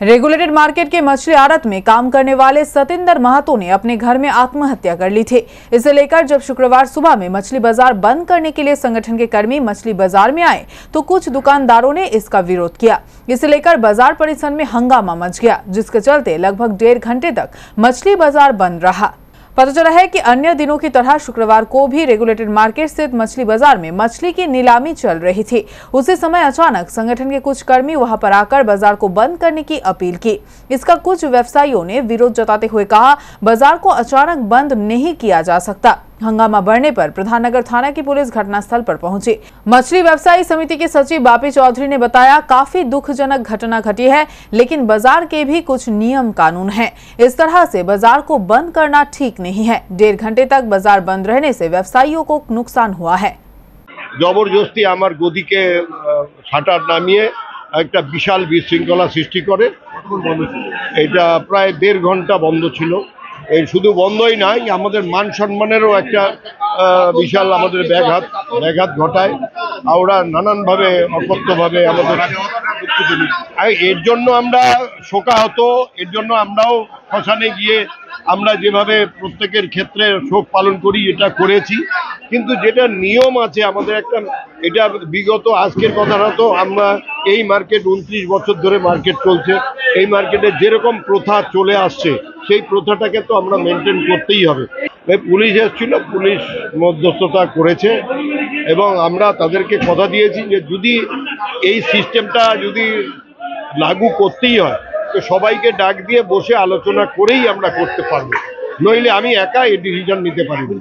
Regulated market के मछली आड़त में काम करने वाले सतेंद्र महतो ने अपने घर में आत्महत्या कर ली थी। इसे लेकर जब शुक्रवार सुबह में मछली बाजार बंद करने के लिए संगठन के कर्मी मछली बाजार में आए तो कुछ दुकानदारों ने इसका विरोध किया। इसे लेकर बाजार परिसर में हंगामा मच गया, जिसके चलते लगभग 1.5 घंटे तक मछली बाजार बंद रहा। पता चला है कि अन्य दिनों की तरह शुक्रवार को भी रेगुलेटेड मार्केट स्थित मछली बाजार में मछली की नीलामी चल रही थी। उसी समय अचानक संगठन के कुछ कर्मी वहां पर आकर बाजार को बंद करने की अपील की। इसका कुछ व्यवसायियों ने विरोध जताते हुए कहा, बाजार को अचानक बंद नहीं किया जा सकता। हंगामा बढ़ने पर प्रधाननगर थाना की पुलिस घटनास्थल पर पहुंची। मछली व्यवसायी समिति के सचिव बापी चौधरी ने बताया, काफी दुखजनक घटना घटी है, लेकिन बाजार के भी कुछ नियम कानून हैं। इस तरह से बाजार को बंद करना ठीक नहीं है। 1.5 घंटे तक बाजार बंद रहने से व्यवसायियों को नुकसान हुआ है। जबरदस्ती आमार गदी के शाटार नामिए एक विशाल विशृंखला सृष्टि करे। এটা প্রায় 1.5 ঘন্টা বন্ধ ছিল। এই শুধু বন্ধই নয়, আমাদের মান সম্মানেরও একটা বিশাল আমাদের ব্যাঘাত ঘটায়। ওরা নানানভাবে অকথ্যভাবে আমাদের এর জন্য আমরা শোকাহত। এর জন্য আমরাও শ্মশানে গিয়ে আমরা যেভাবে প্রত্যেকের ক্ষেত্রে শোক পালন করি এটা করেছি, কিন্তু যেটা নিয়ম আছে আমাদের একটা, এটা বিগত আজকের কথাটা তো আমরা এই মার্কেট 29 বছর ধরে মার্কেট চলছে। এই মার্কেটে যেরকম প্রথা চলে আসছে সেই প্রথাটাকে তো আমরা মেনটেন করতেই হবে। পুলিশ এসেছিল, পুলিশ মধ্যস্থতা করেছে এবং আমরা তাদেরকে কথা দিয়েছি যে যদি এই সিস্টেমটা যদি লাগু করতেই হয় তো সবাইকে ডাক দিয়ে বসে আলোচনা করেই আমরা করতে পারবো, নইলে আমি একা এই ডিসিশন নিতে পারি না।